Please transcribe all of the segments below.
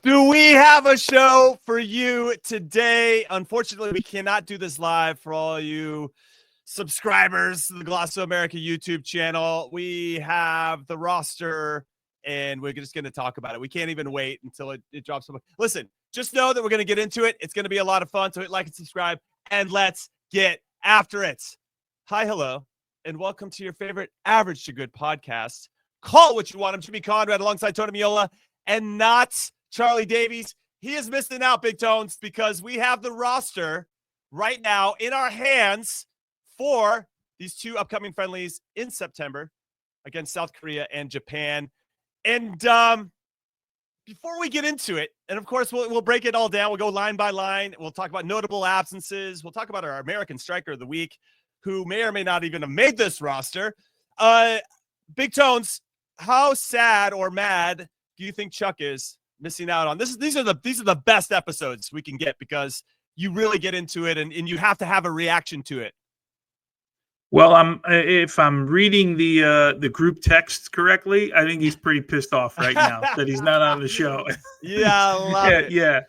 Do we have a show for you today? Unfortunately, we cannot do this live for all you subscribers to the Glosso America YouTube channel. We have the roster, and we're just going to talk about it. We can't even wait until it drops. Listen, just know that we're going to get into it. It's going to be a lot of fun, so hit like and subscribe, and let's get after it. Hi, hello, and welcome to your favorite Average to Good podcast. Call it what you want. I'm Jimmy Conrad alongside Tony Meola, and not Charlie Davies. He is missing out, Big Tones, because we have the roster right now in our hands for these two upcoming friendlies in September against South Korea and Japan. And before we get into it, and of course we'll break it all down. We'll go line by line. We'll talk about notable absences. We'll talk about our American striker of the week, who may or may not even have made this roster. Big Tones, how sad or mad do you think Chuck is missing out on this? These are the best episodes we can get because you really get into it and you have to have a reaction to it. Well, if I'm reading the group text correctly, I think he's pretty pissed off right now that he's not on the show. Yeah, I love it. Yeah.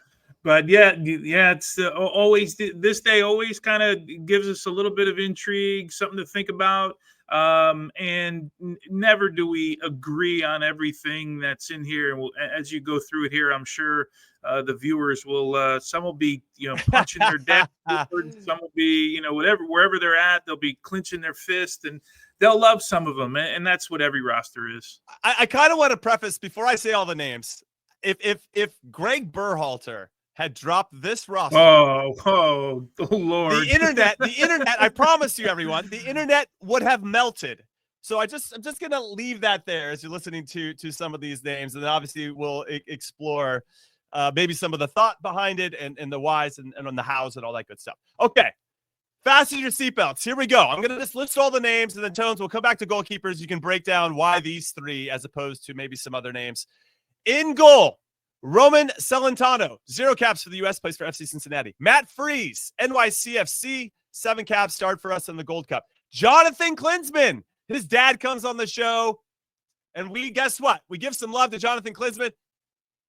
But it's always this day always kind of gives us a little bit of intrigue, something to think about. And never do we agree on everything that's in here. And as you go through it here, I'm sure the viewers will, some will be, punching their deck. Some will be, wherever they're at, they'll be clenching their fist and they'll love some of them. And that's what every roster is. I kind of want to preface before I say all the names. If Greg Berhalter had dropped this roster. Oh, Lord. The internet, I promise you, everyone, the internet would have melted. So I'm just going to leave that there as you're listening to some of these names. And then obviously we'll explore maybe some of the thought behind it and the whys and on the hows and all that good stuff. Okay. Fasten your seatbelts. Here we go. I'm going to just list all the names and then Tones, we'll come back to goalkeepers. You can break down why these three as opposed to maybe some other names. In goal, Roman Celentano, 0 caps for the U.S., plays for FC Cincinnati. Matt Freese, NYCFC, 7 caps, start for us in the Gold Cup. Jonathan Klinsmann, his dad comes on the show, and guess what? We give some love to Jonathan Klinsmann.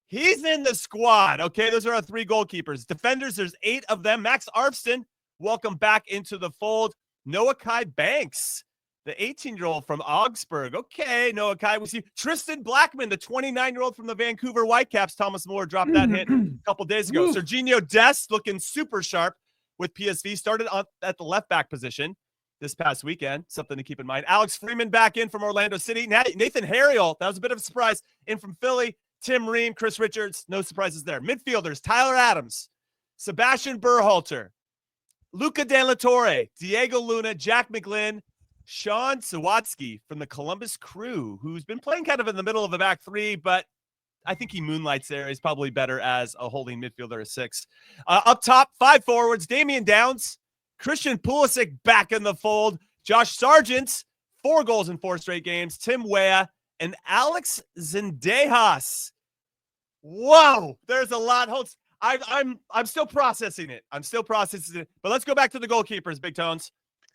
He's in the squad, okay? Those are our 3 goalkeepers. Defenders, there's 8 of them. Max Arfsten, welcome back into the fold. Noah Kai Banks, the 18-year-old from Augsburg. Okay, Noah Kai. We see Tristan Blackmon, the 29-year-old from the Vancouver Whitecaps. Thomas Moore dropped that hit a couple days ago. Serginho Dest looking super sharp with PSV. Started at the left-back position this past weekend. Something to keep in mind. Alex Freeman back in from Orlando City. Nathan Harriel, that was a bit of a surprise, in from Philly. Tim Ream, Chris Richards, no surprises there. Midfielders, Tyler Adams, Sebastian Berhalter, Luca De La Torre, Diego Luna, Jack McGlynn, Sean Sawatsky from the Columbus Crew, who's been playing kind of in the middle of the back 3, but I think he moonlights there. He's probably better as a holding midfielder at 6. Up top, 5 forwards, Damian Downs, Christian Pulisic back in the fold, Josh Sargent, 4 goals in 4 straight games, Tim Weah, and Alex Zendejas. Whoa, there's a lot. I'm still processing it. But let's go back to the goalkeepers, Big Tones.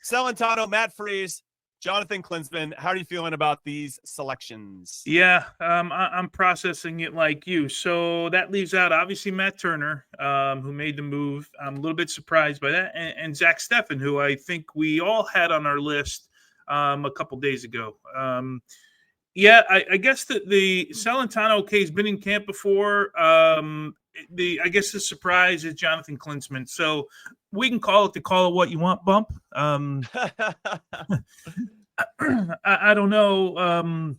Celentano, Matt Freese, Jonathan Klinsmann. How are you feeling about these selections? Yeah, I'm processing it like you. So that leaves out, obviously, Matt Turner, who made the move. I'm a little bit surprised by that. And Zach Steffen, who I think we all had on our list a couple days ago. I guess the Celentano, okay, has been in camp before. I guess the surprise is Jonathan Klinsmann. So we can call it what you want bump. I don't know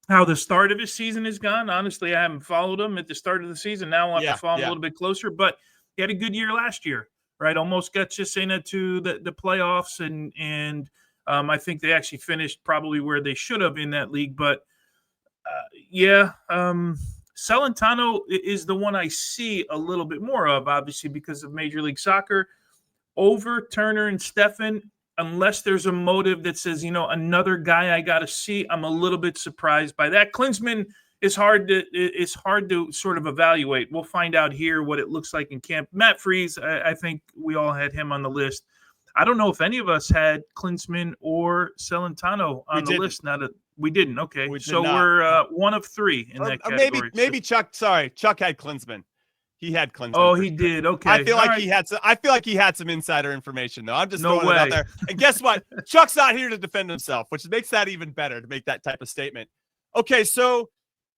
how the start of his season has gone. Honestly, I haven't followed him at the start of the season. Now I have to follow him a little bit closer. But he had a good year last year, right? Almost got Cesena to the playoffs, and I think they actually finished probably where they should have in that league. But Celentano is the one I see a little bit more of, obviously, because of Major League Soccer. Over Turner and Steffen, unless there's a motive that says, another guy I got to see, I'm a little bit surprised by that. Klinsmann is hard to sort of evaluate. We'll find out here what it looks like in camp. Matt Freese, I think we all had him on the list. I don't know if any of us had Klinsmann or Celentano on the list. Now that We didn't. Okay. We did So not. we're one of three in that category. Maybe Chuck. Sorry, Chuck had Klinsmann. He had Klinsmann. Oh, he did. Okay. I feel like he had some. I feel like he had some insider information, though. I'm just throwing it out there. And guess what? Chuck's not here to defend himself, which makes that even better to make that type of statement. Okay, so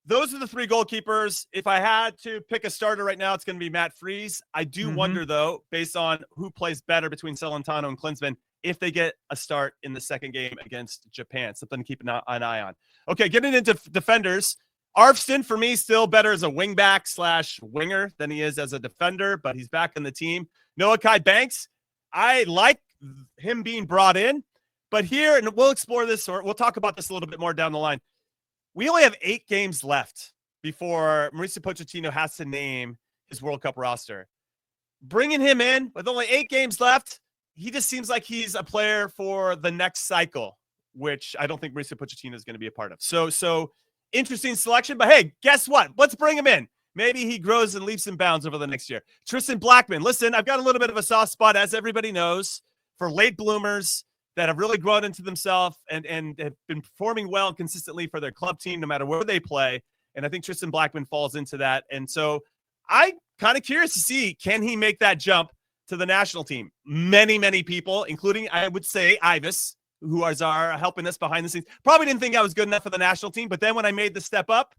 those are the three goalkeepers. If I had to pick a starter right now, it's going to be Matt Freese. I do wonder, though, based on who plays better between Celentano and Klinsmann, if they get a start in the second game against Japan. Something to keep an eye on. Okay, getting into defenders. Arfston, for me, still better as a wingback / winger than he is as a defender, but he's back in the team. Noah Kai Banks, I like him being brought in, but here, and we'll explore this, or we'll talk about this a little bit more down the line. We only have 8 games left before Mauricio Pochettino has to name his World Cup roster. Bringing him in with only 8 games left, he just seems like he's a player for the next cycle, which I don't think Mauricio Pochettino is going to be a part of. So interesting selection, but hey, guess what? Let's bring him in. Maybe he grows and leaps and bounds over the next year. Tristan Blackmon, listen, I've got a little bit of a soft spot, as everybody knows, for late bloomers that have really grown into themselves and have been performing well consistently for their club team, no matter where they play. And I think Tristan Blackmon falls into that. And so I'm kind of curious to see, can he make that jump to the national team? Many people, including, I would say, Ivis, who are helping us behind the scenes, probably didn't think I was good enough for the national team. But then when I made the step up,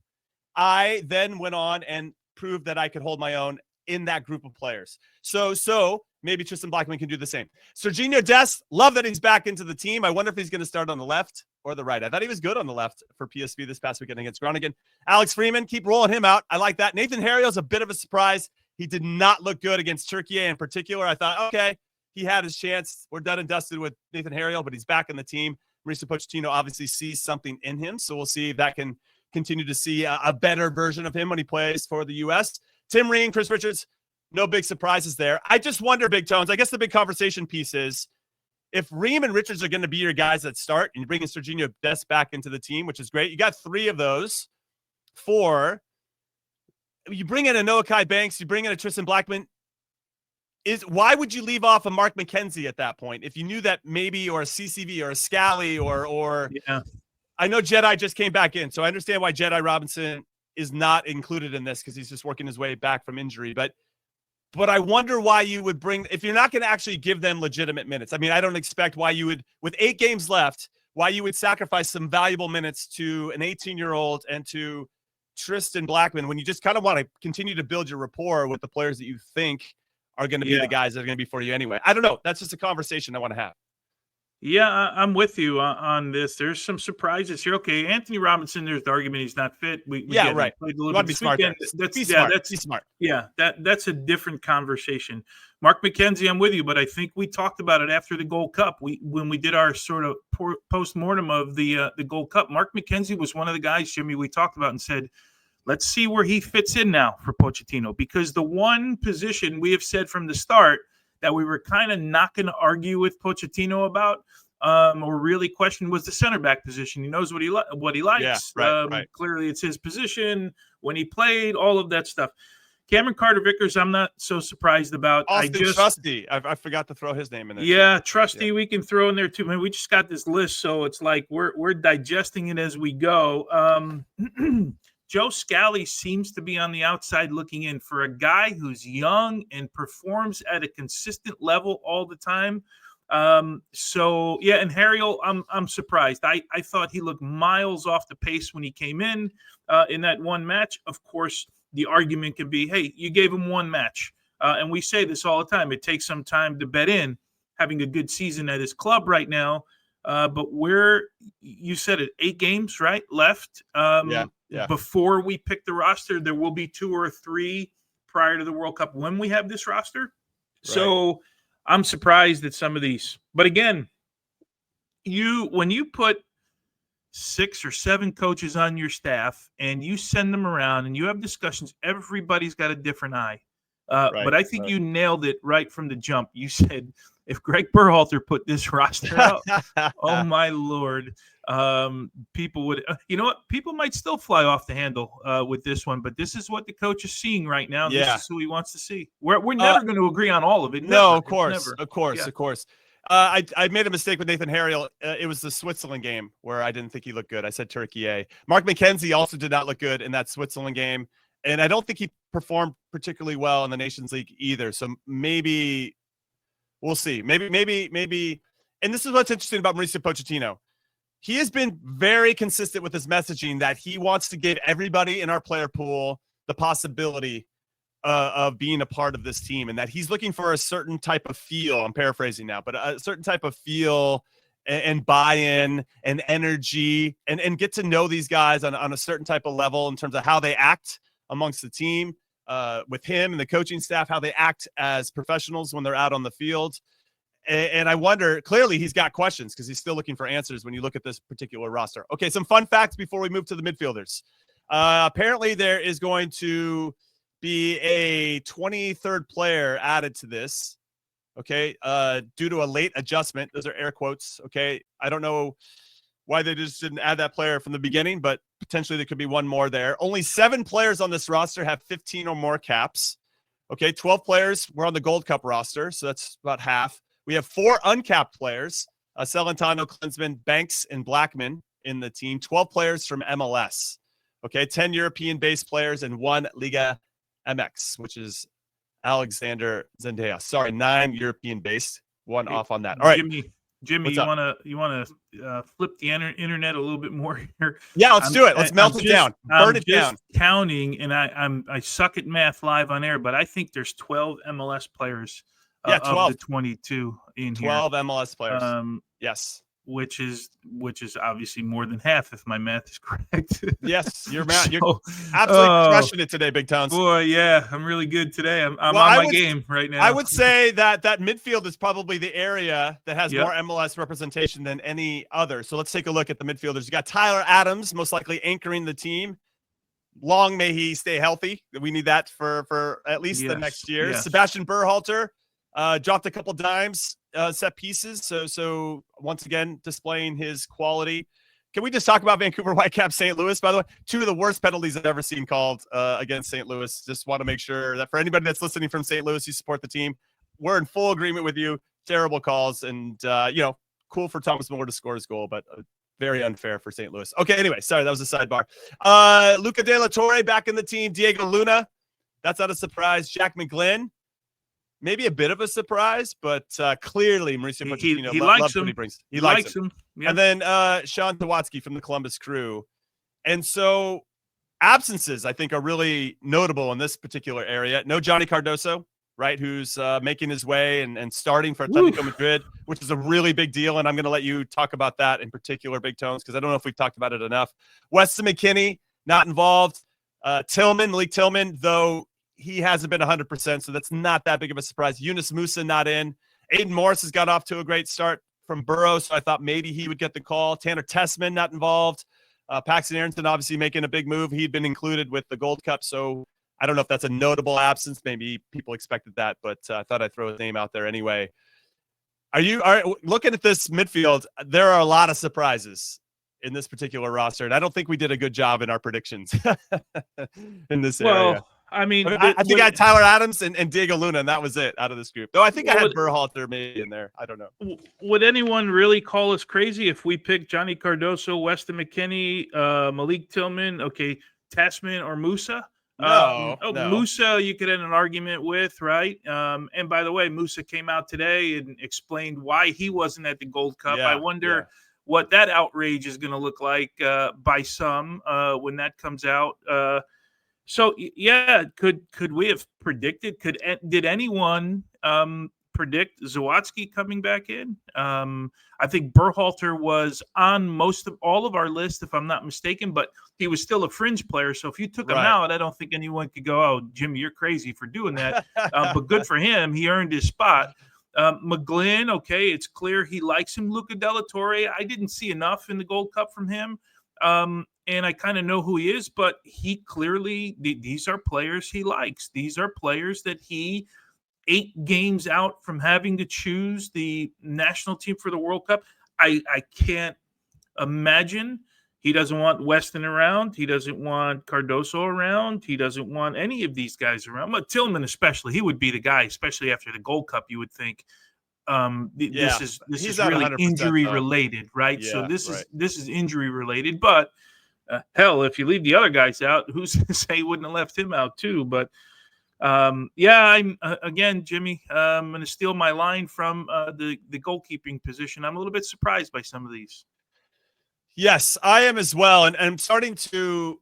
I then went on and proved that I could hold my own in that group of players. So maybe Tristan Blackmon can do the same. Serginho Dest, love that he's back into the team. I wonder if he's going to start on the left or the right. I thought he was good on the left for PSV this past weekend against Groningen. Alex Freeman, keep rolling him out. I like that. Nathan Harriel's a bit of a surprise. He did not look good against Turkey in particular. I thought, okay, he had his chance. We're done and dusted with Nathan Harriel, but he's back in the team. Mauricio Pochettino obviously sees something in him, so we'll see if that can continue to see a better version of him when he plays for the U.S. Tim Ream, Chris Richards, no big surprises there. I just wonder, Big Tones, I guess the big conversation piece is if Ream and Richards are going to be your guys that start and you're bringing Serginho Dest back into the team, which is great. You got 3 of those. 4. You bring in a Noah Kai Banks, you bring in a Tristan Blackmon. Why would you leave off a Mark McKenzie at that point if you knew that maybe, or a CCV or a Scally or yeah. I know Jedi just came back in, so I understand why Jedi Robinson is not included in this because he's just working his way back from injury. But I wonder why you would bring, if you're not going to actually give them legitimate minutes. I mean, I don't expect why you would, with 8 games left, why you would sacrifice some valuable minutes to an 18-year-old and to Tristan Blackmon when you just kind of want to continue to build your rapport with the players that you think are going to be the guys that are going to be for you anyway. I don't know. That's just a conversation I want to have. Yeah, I'm with you on this. There's some surprises here. Okay, Anthony Robinson, there's the argument he's not fit. We right. Played a little bit be smart. Be smart. Yeah, that's a different conversation. Mark McKenzie, I'm with you, but I think we talked about it after the Gold Cup. When we did our sort of post-mortem of the Gold Cup, Mark McKenzie was one of the guys, Jimmy, we talked about and said, let's see where he fits in now for Pochettino, because the one position we have said from the start that we were kind of not going to argue with Pochettino about or really question was the center back position. He knows what he likes. Yeah, right. Clearly, it's his position when he played, all of that stuff. Cameron Carter-Vickers, I'm not so surprised about. Trusty. I forgot to throw his name in there. Yeah, Trusty, we can throw in there too. Man, we just got this list, so it's like we're digesting it as we go. Joe Scally seems to be on the outside looking in for a guy who's young and performs at a consistent level all the time. So yeah, and Harriel, I'm surprised. I thought he looked miles off the pace when he came in that one match. Of course, the argument can be, hey, you gave him one match. And we say this all the time. It takes some time to bed in having a good season at his club right now. But you said it, 8 games, right? Left. Yeah. Before we pick the roster, there will be 2 or 3 prior to the World Cup when we have this roster. Right. So I'm surprised at some of these. But again, when you put 6 or 7 coaches on your staff and you send them around and you have discussions, everybody's got a different eye. But I think you nailed it right from the jump. You said, if Greg Berhalter put this roster out, oh my Lord, people would, you know what? People might still fly off the handle with this one, but this is what the coach is seeing right now. Yeah. This is who he wants to see. We're never going to agree on all of it. No, of course. I made a mistake with Nathan Harriel. It was the Switzerland game where I didn't think he looked good. I said Turkey A. Mark McKenzie also did not look good in that Switzerland game. And I don't think he performed particularly well in the Nations League either. So maybe we'll see. Maybe. And this is what's interesting about Mauricio Pochettino. He has been very consistent with his messaging that he wants to give everybody in our player pool the possibility of being a part of this team, and that he's looking for a certain type of feel. I'm paraphrasing now, but a certain type of feel and buy-in and energy and get to know these guys on a certain type of level in terms of how they act amongst the team, with him and the coaching staff, how they act as professionals when they're out on the field. And I wonder, clearly he's got questions because he's still looking for answers when you look at this particular roster. Okay, some fun facts before we move to the midfielders. Apparently there is going to be a 23rd player added to this, okay, due to a late adjustment. Those are air quotes, okay? I don't know why they just didn't add that player from the beginning, but potentially there could be one more there. Only 7 players on this roster have 15 or more caps, okay? 12 players were on the Gold Cup roster, so that's about half. We have 4 uncapped players, Celentano, Klinsmann, Banks, and Blackmon in the team. 12 players from MLS, okay? 10 European-based players and 1 Liga MX, which is Alexander Zendejas. Sorry, 9 European-based. One off on that. All right, Jimmy, you want to flip the internet a little bit more here? Yeah, let's do it. Let's melt it down, burn it down. Counting, and I suck at math live on air, but I think there's 12 MLS players. 12 of the 22 in 12 here. MLS players. Yes. Which is obviously more than half, if my math is correct. Yes, you're absolutely crushing it today, Big Towns. Boy, yeah, I'm really good today. I'm on my game right now. I would say that midfield is probably the area that has more MLS representation than any other. So let's take a look at the midfielders. You got Tyler Adams, most likely anchoring the team. Long may he stay healthy. We need that for at least the next year. Yes. Sebastian Berhalter dropped a couple dimes, set pieces. So once again, displaying his quality. Can we just talk about Vancouver Whitecaps St. Louis, by the way? 2 of the worst penalties I've ever seen called against St. Louis. Just want to make sure that for anybody that's listening from St. Louis, you support the team. We're in full agreement with you. Terrible calls. And, cool for Thomas Miller to score his goal, but very unfair for St. Louis. Okay, anyway, sorry, that was a sidebar. Luca De La Torre back in the team. Diego Luna, that's not a surprise. Jack McGlynn, maybe a bit of a surprise, but clearly Mauricio Pochettino loves what he brings. He likes him. Yep. And then Sean Tawatsky from the Columbus Crew. And so absences, I think, are really notable in this particular area. No Johnny Cardoso, right, who's making his way and starting for Atletico Madrid, which is a really big deal. And I'm going to let you talk about that in particular, Big Tones, because I don't know if we've talked about it enough. Weston McKennie, not involved. Malik Tillman, though he hasn't been 100%, so that's not that big of a surprise. Yunus Musa not in. Aiden Morris has got off to a great start from Burrow, so I thought maybe he would get the call. Tanner Tessman not involved. Paxton Aronson obviously making a big move. He'd been included with the Gold Cup, so I don't know if that's a notable absence. Maybe people expected that, but I thought I'd throw his name out there anyway. Are looking at this midfield, there are a lot of surprises in this particular roster, and I don't think we did a good job in our predictions in this area. I mean, I think I had Tyler Adams and Diego Luna, and that was it out of this group. Though I think I had Berhalter maybe in there. I don't know. Would anyone really call us crazy if we picked Johnny Cardoso, Weston McKennie, Malik Tillman, Tessman, or Musa? No. Musa, you could have an argument with, right? And by the way, Musa came out today and explained why he wasn't at the Gold Cup. I wonder what that outrage is going to look like by some when that comes out. So yeah, could we have predicted? Did anyone predict Zawadzki coming back in? I think Berhalter was on all of our list, if I'm not mistaken, but he was still a fringe player. So if you took him out, I don't think anyone could go, "Oh, Jimmy, you're crazy for doing that." But good for him; he earned his spot. McGlynn, okay, it's clear he likes him. Luca De La Torre, I didn't see enough in the Gold Cup from him. And I kind of know who he is, but he clearly, these are players he likes. These are players that he 8 games out from having to choose the national team for the World Cup. I can't imagine he doesn't want Weston around. He doesn't want Cardoso around. He doesn't want any of these guys around. But Tillman especially, he would be the guy, especially after the Gold Cup, you would think. this is he's really 100% injury related, right? So Yeah, this right. is injury related. But hell, if you leave the other guys out, who's to say you wouldn't have left him out too? But yeah, I'm again, Jimmy. I'm going to steal my line from the goalkeeping position. I'm a little bit surprised by some of these. Yes, I am as well, and I'm starting to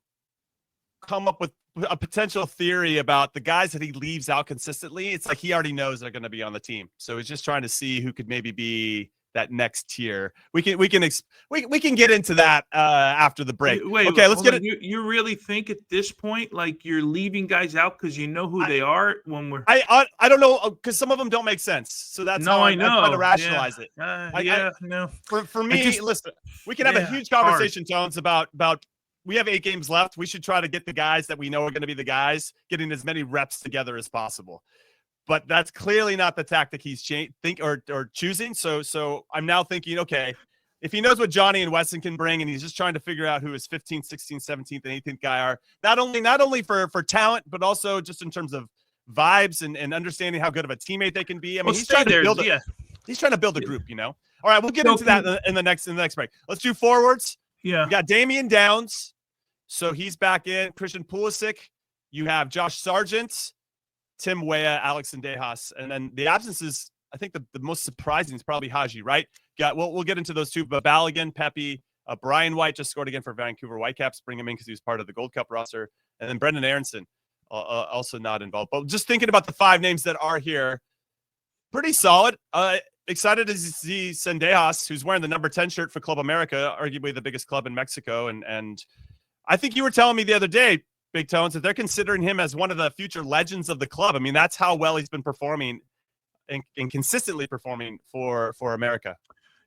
come up with a potential theory about the guys that he leaves out consistently. It's like he already knows they're going to be on the team, so he's just trying to see who could maybe be that next tier. We can get into that after the break. Wait, okay, let's get it. You really think at this point, like, you're leaving guys out because you know who they are? When we're I don't know, because some of them don't make sense, so that's how I know. I'm trying to rationalize it. No. For me, listen, we can have a huge conversation, Jones, about we have 8 games left. We should try to get the guys that we know are going to be the guys, getting as many reps together as possible. But that's clearly not the tactic he's choosing. So I'm now thinking, okay, if he knows what Johnny and Weston can bring, and he's just trying to figure out who his 15th, 16th, 17th, and 18th guy are, not only for talent, but also just in terms of vibes and understanding how good of a teammate they can be. I mean, he's trying to build a group, you know. All right, we'll get into that in the next break. Let's do forwards. Yeah, we got Damian Downs, so he's back in. Christian Pulisic. You have Josh Sargent, Tim Weah, Alex Zendejas, and then the absences. I think the most surprising is probably Haji, right? We'll get into those two, but Balogun, Pepe, Brian White just scored again for Vancouver Whitecaps. Bring him in because he was part of the Gold Cup roster, and then Brendan Aronson also not involved. But just thinking about the 5 names that are here, pretty solid. Excited to see Zendejas, who's wearing the number 10 shirt for Club America, arguably the biggest club in Mexico, and I think you were telling me the other day, Big Tones, that they're considering him as one of the future legends of the club. I mean, that's how well he's been performing and consistently performing for America.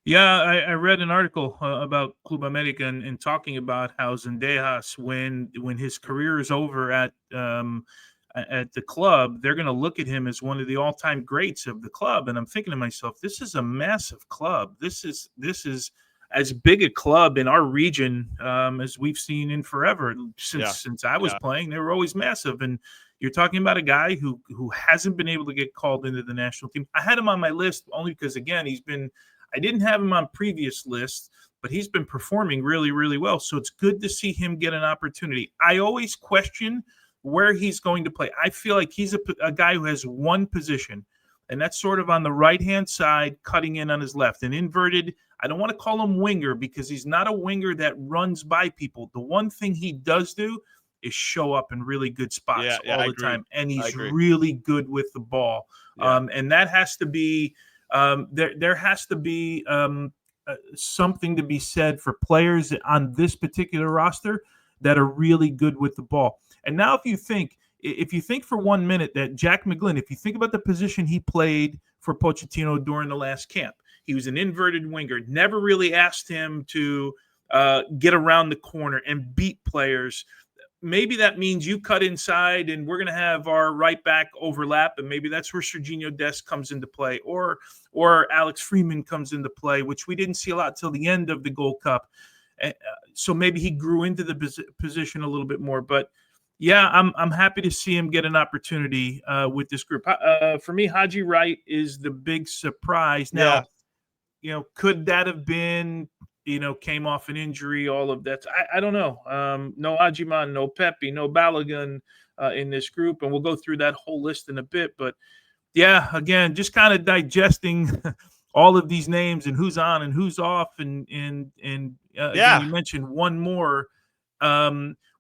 Yeah, I read an article about Club America and talking about how Zendejas, when his career is over at the club, they're going to look at him as one of the all-time greats of the club. And I'm thinking to myself, this is a massive club. This is as big a club in our region as we've seen in forever. Since I was playing, they were always massive. And you're talking about a guy who hasn't been able to get called into the national team. I had him on my list only because, again, I didn't have him on previous lists, but he's been performing really, really well. So it's good to see him get an opportunity. I always question where he's going to play. I feel like he's a guy who has one position, and that's sort of on the right-hand side, cutting in on his left. An inverted, I don't want to call him winger because he's not a winger that runs by people. The one thing he does do is show up in really good spots all the time, and he's really good with the ball. And that has to be there has to be something to be said for players on this particular roster that are really good with the ball. And now if you think for 1 minute that Jack McGlynn, if you think about the position he played for Pochettino during the last camp, he was an inverted winger, never really asked him to get around the corner and beat players. Maybe that means you cut inside and we're going to have our right back overlap, and maybe that's where Serginho Dest comes into play, or Alex Freeman comes into play, which we didn't see a lot till the end of the Gold Cup. So maybe he grew into the position a little bit more. But yeah, I'm happy to see him get an opportunity with this group. For me, Haji Wright is the big surprise. Now, could that have been? Came off an injury, all of that. I don't know. No Ajiman, no Pepe, no Balogun in this group. And we'll go through that whole list in a bit. But, yeah, again, just kind of digesting all of these names and who's on and who's off. And again, you mentioned one more.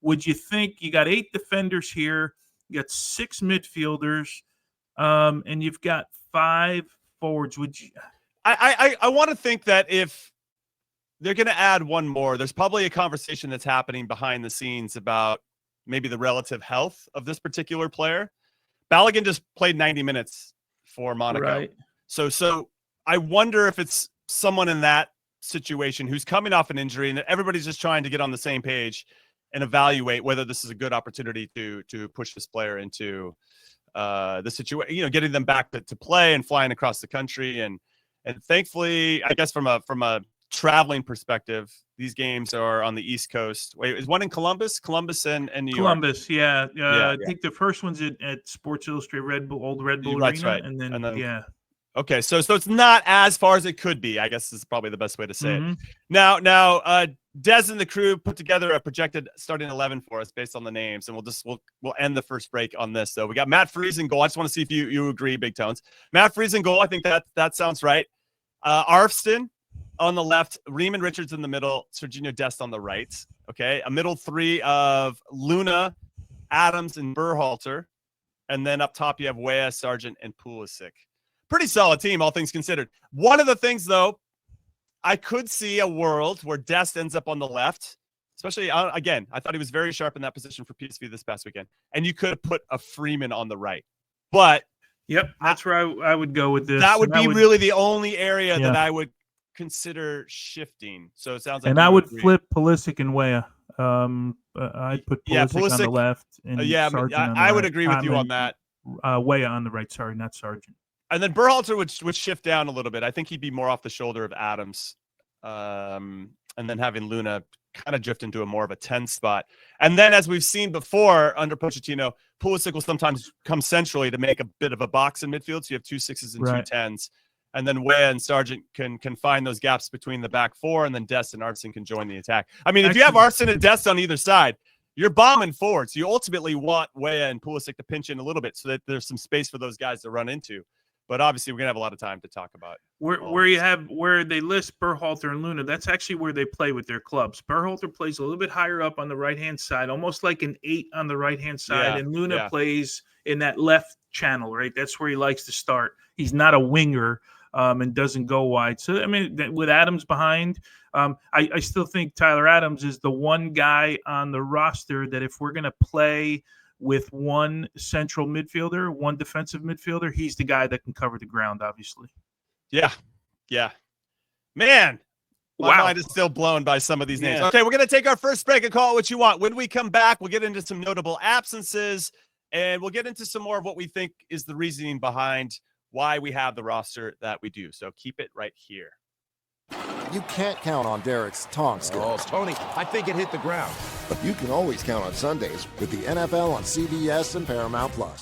Would you think you got 8 defenders here, you got 6 midfielders, and you've got 5 forwards? Would you? I want to think that if they're going to add one more, there's probably a conversation that's happening behind the scenes about maybe the relative health of this particular player. Balogun just played 90 minutes for Monaco. Right. So I wonder if it's someone in that situation who's coming off an injury and everybody's just trying to get on the same page and evaluate whether this is a good opportunity to push this player into the situation, getting them back to play and flying across the country. And thankfully, I guess from a traveling perspective, these games are on the East Coast. Wait, is one in Columbus and New York? Columbus, yeah. I think the first one's at Sports Illustrated Red Bull, old Red Bull Arena, right. and then and then yeah. Okay, so it's not as far as it could be, I guess is probably the best way to say Mm-hmm. it. Now, Des and the crew put together a projected starting 11 for us based on the names, and we'll end the first break on this. So we got Matt Freese in goal. I just want to see if you agree, Big Tones. Matt Freese in goal. I think that sounds right. Arfston on the left, Riemann Richards in the middle, Serginho Dest on the right. Okay, a middle three of Luna, Adams, and Berhalter, and then up top you have Weah, Sargent, and Pulisic. Pretty solid team, all things considered. One of the things, though, I could see a world where Dest ends up on the left, especially, again, I thought he was very sharp in that position for PSV this past weekend, and you could have put a Freeman on the right. But yep, that's where I would go with this. That would be really the only area that I would consider shifting. So it sounds like, and I would flip Pulisic and Weah. I'd put Pulisic on the left. And I would agree with you on that. Weah on the right. Sorry, not Sargent. And then Berhalter would shift down a little bit. I think he'd be more off the shoulder of Adams. And then having Luna kind of drift into more of a 10 spot. And then, as we've seen before under Pochettino, Pulisic will sometimes come centrally to make a bit of a box in midfield. So you have 2 6s and 2 10s. And then Weah and Sargent can find those gaps between the back four, and then Dest and Arfston can join the attack. I mean, if you have Arfston and Dest on either side, you're bombing forward. So you ultimately want Weah and Pulisic to pinch in a little bit so that there's some space for those guys to run into. But obviously, we're gonna have a lot of time to talk about where they list Berhalter and Luna. That's actually where they play with their clubs. Berhalter plays a little bit higher up on the right hand side, almost like an 8 on the right hand side, and Luna plays in that left channel. Right, that's where he likes to start. He's not a winger and doesn't go wide. So I mean, with Adams behind, I still think Tyler Adams is the one guy on the roster that if we're gonna play with one central midfielder, one defensive midfielder, he's the guy that can cover the ground, obviously. Yeah. Man, my mind is still blown by some of these names. Okay, we're going to take our first break and call it what you want. When we come back, we'll get into some notable absences, and we'll get into some more of what we think is the reasoning behind why we have the roster that we do. So keep it right here. You can't count on Derek's tong skills. Oh, Tony, I think it hit the ground. But you can always count on Sundays with the NFL on CBS and Paramount+. All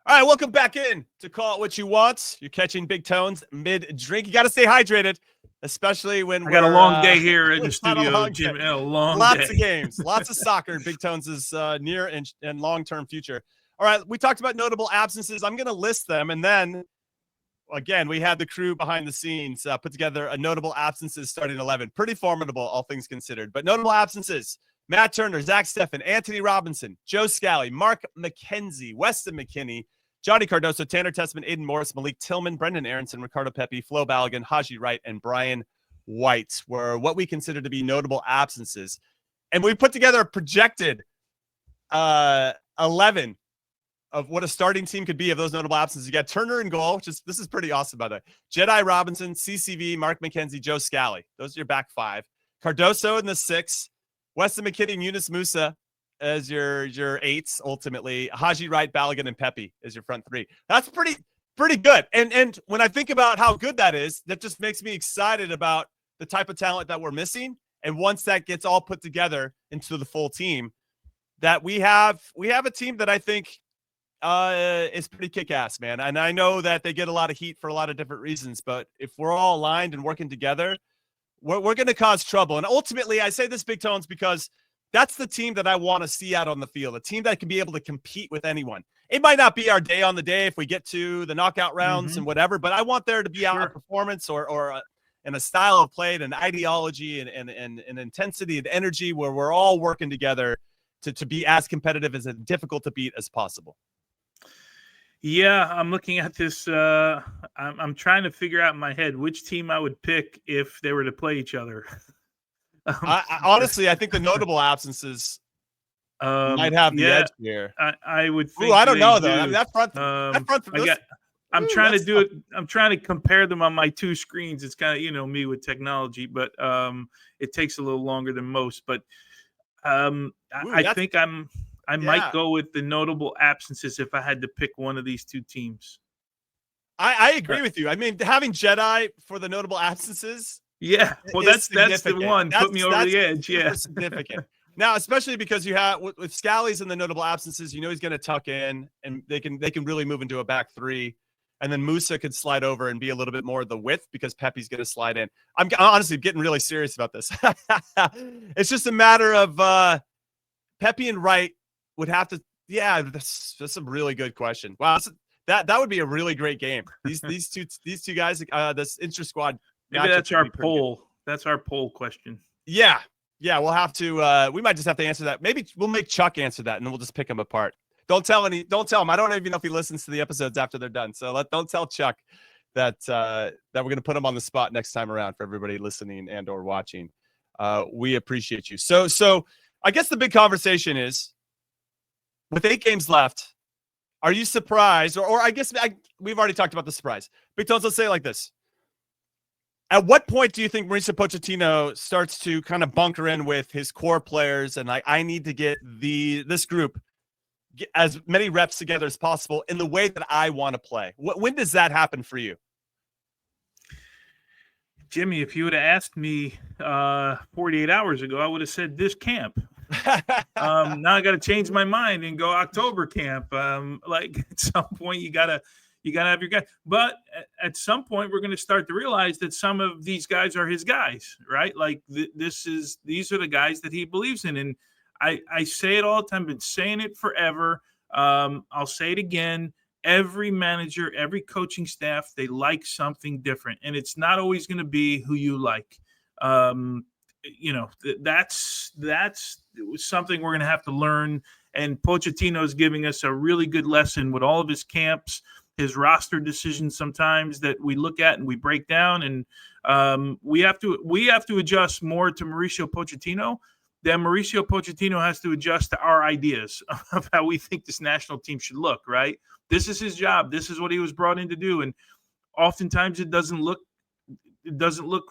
right, welcome back in to Call It What You Want. You're catching Big Tones mid-drink. You got to stay hydrated, especially when I got a long day here in the studio, Jim. Lots of games, lots of soccer in Big Tones' near and long-term future. All right, we talked about notable absences. I'm going to list them, and then again, we had the crew behind the scenes put together a notable absences starting 11. Pretty formidable, all things considered. But notable absences: Matt Turner, Zach Steffen, Anthony Robinson, Joe Scally, Mark McKenzie, Weston McKennie, Johnny Cardoso, Tanner Tessman, Aiden Morris, Malik Tillman, Brendan Aronson, Ricardo Pepi, Flo Balogun, Haji Wright, and Brian White were what we consider to be notable absences. And we put together a projected 11 of what a starting team could be of those notable absences. You got Turner in goal, this is pretty awesome, by the way. Jedi Robinson, CCV, Mark McKenzie, Joe Scally. Those are your back 5. Cardoso in the 6. Weston McKennie and Yunus Musa as your 8s, ultimately. Haji Wright, Balogun, and Pepi as your front 3. That's pretty good. And when I think about how good that is, that just makes me excited about the type of talent that we're missing. And once that gets all put together into the full team, that we have a team that I think is pretty kick-ass, man. And I know that they get a lot of heat for a lot of different reasons, but if we're all aligned and working together, we're going to cause trouble. And ultimately, I say this, Big Tones, because that's the team that I want to see out on the field, a team that can be able to compete with anyone. It might not be our day on the day if we get to the knockout rounds and whatever, but I want there to be a performance or a style of play and an ideology and intensity and energy where we're all working together to be as competitive as difficult to beat as possible. Yeah, I'm looking at this. I'm trying to figure out in my head which team I would pick if they were to play each other. Honestly, I think the notable absences might have the edge here. I would think. I don't know, though. I mean, that front I'm trying to do it. I'm trying to compare them on my 2 screens. It's kind of, me with technology, but it takes a little longer than most. But I think I might go with the notable absences if I had to pick one of these 2 teams. I agree with you. I mean, having Jedi for the notable absences. Yeah, well, that's the one. Put me over the edge. Yeah, significant. Now, especially because you have with Scally's and the notable absences, you know he's going to tuck in, and they can really move into a back three, and then Musa could slide over and be a little bit more the width because Pepe's going to slide in. I'm honestly getting really serious about this. It's just a matter of Pepe and Wright would have to. Yeah, that's a really good question. Wow, that would be a really great game. These two guys, this intra squad. Maybe that's our poll. That's our poll question. Yeah, we'll have to. We might just have to answer that. Maybe we'll make Chuck answer that, and then we'll just pick them apart. Don't tell him. I don't even know if he listens to the episodes after they're done. So don't tell Chuck that we're going to put him on the spot next time around for everybody listening and or watching. We appreciate you. So I guess the big conversation is, with 8 games left, are you surprised? Or I guess we've already talked about the surprise. Big Tones, let's say it like this. At what point do you think Mauricio Pochettino starts to kind of bunker in with his core players and I need to get this group get as many reps together as possible in the way that I want to play? When does that happen for you? Jimmy, if you would have asked me 48 hours ago, I would have said this camp. Now I got to change my mind and go October camp. Like at some point you gotta have your guy, but at some point we're going to start to realize that some of these guys are his guys, right? Like these are the guys that he believes in. And I say it all the time, been saying it forever. I'll say it again. Every manager, every coaching staff, they like something different, and it's not always going to be who you like. That's something we're going to have to learn. And Pochettino is giving us a really good lesson with all of his camps, his roster decisions sometimes that we look at and we break down. And we have to adjust more to Mauricio Pochettino than Mauricio Pochettino has to adjust to our ideas of how we think this national team should look, right? This is his job. This is what he was brought in to do. And oftentimes it doesn't look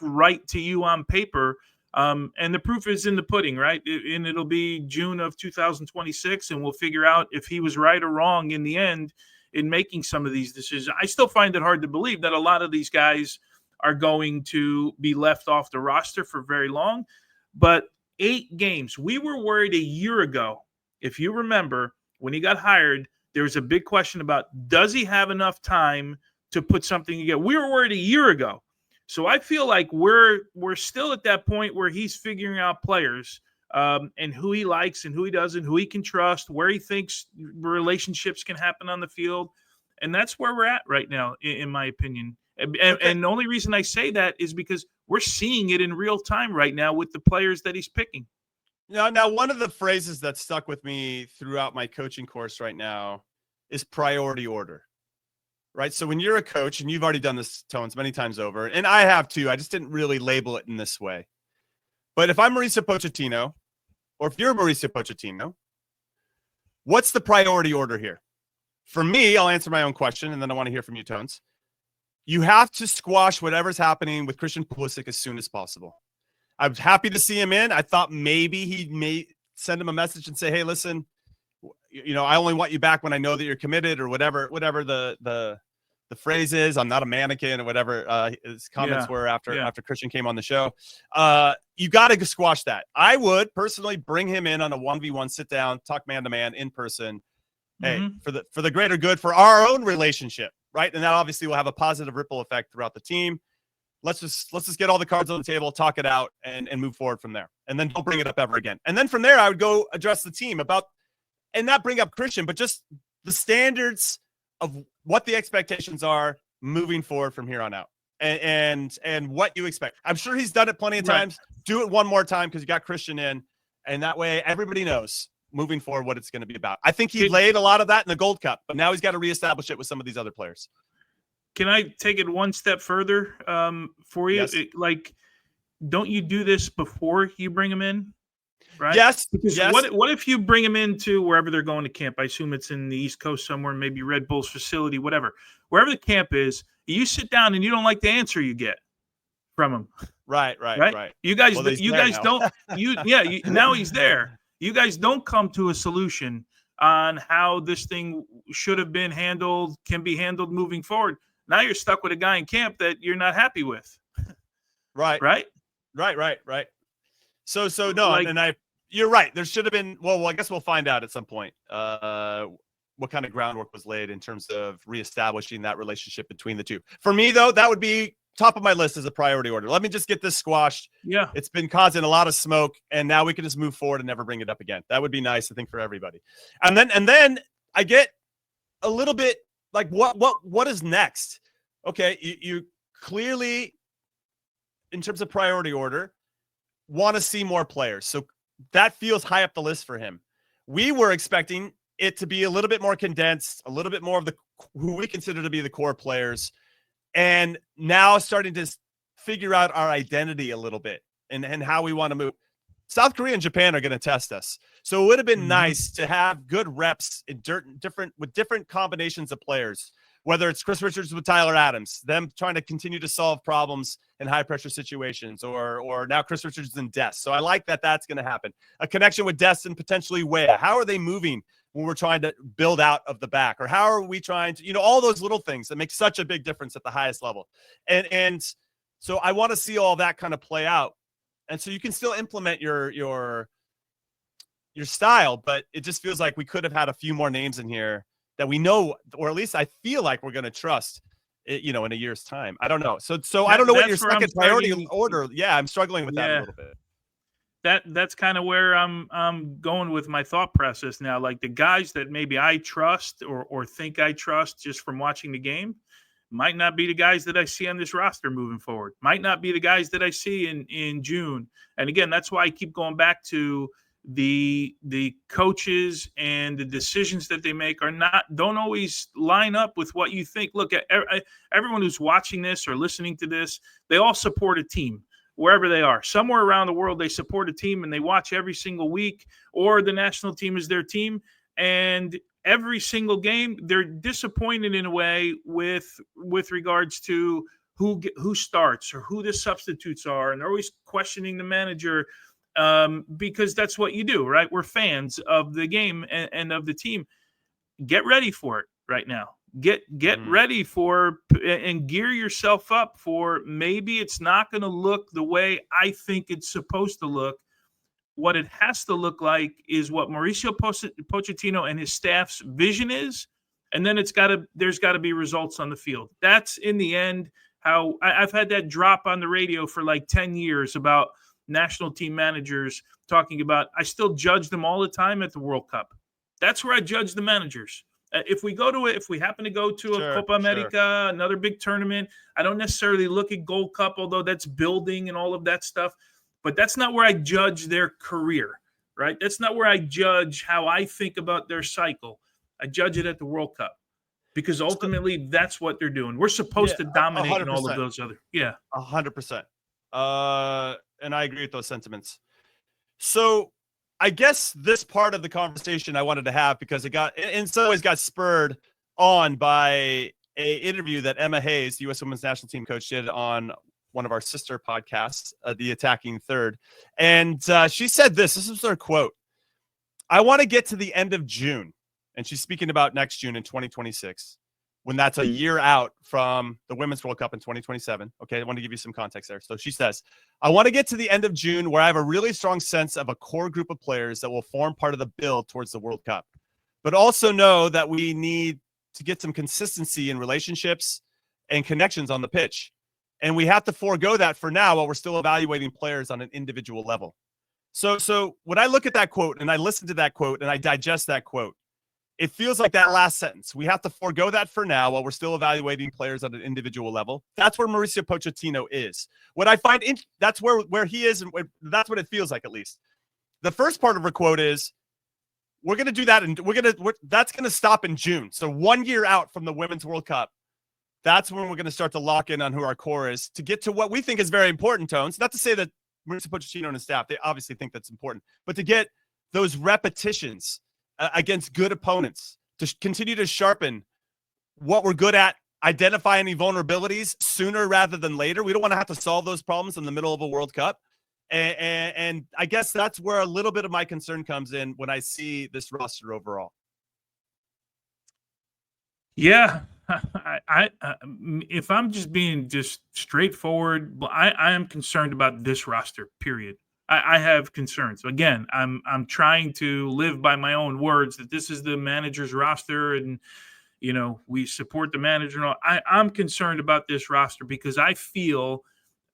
right to you on paper. And the proof is in the pudding, right? And it'll be June of 2026, and we'll figure out if he was right or wrong in the end in making some of these decisions. I still find it hard to believe that a lot of these guys are going to be left off the roster for very long. But 8 games, we were worried a year ago, if you remember, when he got hired, there was a big question about, does he have enough time to put something together? We were worried a year ago. So I feel like we're still at that point where he's figuring out players and who he likes and who he doesn't, who he can trust, where he thinks relationships can happen on the field. And that's where we're at right now, in my opinion. And the only reason I say that is because we're seeing it in real time right now with the players that he's picking. Now, one of the phrases that stuck with me throughout my coaching course right now is priority order. Right. So when you're a coach, and you've already done this, Tones, many times over, and I have too, I just didn't really label it in this way. But if I'm Mauricio Pochettino, or if you're Mauricio Pochettino, what's the priority order here? For me, I'll answer my own question, and then I want to hear from you, Tones. You have to squash whatever's happening with Christian Pulisic as soon as possible. I was happy to see him in. I thought maybe he may send him a message and say, hey, listen, I only want you back when I know that you're committed, or whatever the phrase is. I'm not a mannequin, or whatever his comments were after Christian came on the show. You got to squash that. I would personally bring him in on a 1v1 sit down, talk man to man in person. Hey, for the greater good, for our own relationship, right? And that obviously will have a positive ripple effect throughout the team. Let's just get all the cards on the table, talk it out, and move forward from there. And then don't bring it up ever again. And then from there, I would go address the team about, and not bring up Christian, but just the standards of what the expectations are moving forward from here on out, and what you expect. I'm sure he's done it plenty of times. Right. Do it one more time because you got Christian in, and that way everybody knows moving forward what it's going to be about. I think he laid a lot of that in the Gold Cup, but now he's got to reestablish it with some of these other players. Can I take it one step further for you? Yes. Don't you do this before you bring him in? Right? Yes. Because what if you bring him into wherever they're going to camp? I assume it's in the East Coast somewhere, maybe Red Bull's facility, whatever. Wherever the camp is, you sit down and you don't like the answer you get from him. Right. You guys don't. Now he's there. You guys don't come to a solution on how this thing should have been handled, can be handled moving forward. Now you're stuck with a guy in camp that you're not happy with. Right. So no, and You're right. There should have been. Well, I guess we'll find out at some point what kind of groundwork was laid in terms of reestablishing that relationship between the two. For me, though, that would be top of my list as a priority order. Let me just get this squashed. Yeah. It's been causing a lot of smoke, and now we can just move forward and never bring it up again. That would be nice, I think, for everybody. And then I get a little bit like, what is next? Okay, you clearly, in terms of priority order, want to see more players. So that feels high up the list for him. We were expecting it to be a little bit more condensed, a little bit more of who we consider to be the core players, and now starting to figure out our identity a little bit and how we want to move. South Korea and Japan are going to test us. So it would have been nice to have good reps in different combinations of players, whether it's Chris Richards with Tyler Adams, them trying to continue to solve problems in high-pressure situations, or now Chris Richards and Des. So I like that that's going to happen. A connection with Des and potentially Weah. How are they moving when we're trying to build out of the back? Or how are we trying to, all those little things that make such a big difference at the highest level. And so I want to see all that kind of play out. And so you can still implement your style, but it just feels like we could have had a few more names in here that we know, or at least I feel like we're going to trust, in a year's time. I don't know. So I don't know what your second priority order. Yeah, I'm struggling with that a little bit. That's kind of where I'm going with my thought process now. Like the guys that maybe I trust or think I trust just from watching the game might not be the guys that I see on this roster moving forward. Might not be the guys that I see in June. And again, that's why I keep going back to the coaches and the decisions that they make don't always line up with what you think. Look, at everyone who's watching this or listening to this, they all support a team wherever they are. Somewhere around the world, they support a team and they watch every single week, or the national team is their team. And every single game, they're disappointed in a way with regards to who starts or who the substitutes are. And they're always questioning the manager because that's what you do, right? We're fans of the game and of the team. Get ready for it right now. Get ready for and gear yourself up for maybe it's not going to look the way I think it's supposed to look. What it has to look like is what Mauricio Pochettino and his staff's vision is, and then there's got to be results on the field. That's in the end how I've had that drop on the radio for like 10 years about national team managers talking about. I still judge them all the time at the World Cup. That's where I judge the managers. If we happen to go to a Copa America, another big tournament, I don't necessarily look at Gold Cup, although that's building and all of that stuff. But that's not where I judge their career, right? That's not where I judge how I think about their cycle. I judge it at the World Cup because ultimately that's what they're doing. We're supposed to dominate 100%. In all of those other. 100%. And I agree with those sentiments. So I guess this part of the conversation I wanted to have, because it in some ways got spurred on by a interview that Emma Hayes, the U.S. Women's National Team coach, did on one of our sister podcasts, The Attacking Third. And she said this is her quote: "I want to get to the end of June." And she's speaking about next June in 2026, when that's a year out from the Women's World Cup in 2027. Okay, I want to give you some context there. So she says, "I want to get to the end of June where I have a really strong sense of a core group of players that will form part of the build towards the World Cup, but also know that we need to get some consistency in relationships and connections on the pitch. And we have to forego that for now while we're still evaluating players on an individual level." So when I look at that quote and I listen to that quote and I digest that quote, it feels like that last sentence. We have to forego that for now while we're still evaluating players on an individual level. That's where Mauricio Pochettino is. What I find that's where he is, and that's what it feels like, at least. The first part of her quote is, we're going to do that, and that's going to stop in June. So 1 year out from the Women's World Cup, that's when we're going to start to lock in on who our core is to get to what we think is very important, Tones. Not to say that Mauricio Pochettino and his staff, they obviously think that's important, but to get those repetitions against good opponents, to continue to sharpen what we're good at, identify any vulnerabilities sooner rather than later. We don't want to have to solve those problems in the middle of a World Cup. And I guess that's where a little bit of my concern comes in when I see this roster overall. Yeah. I if I'm just being just straightforward, I am concerned about this roster, period. I have concerns. Again, I'm trying to live by my own words that this is the manager's roster, and we support the manager. And all. I'm concerned about this roster because I feel.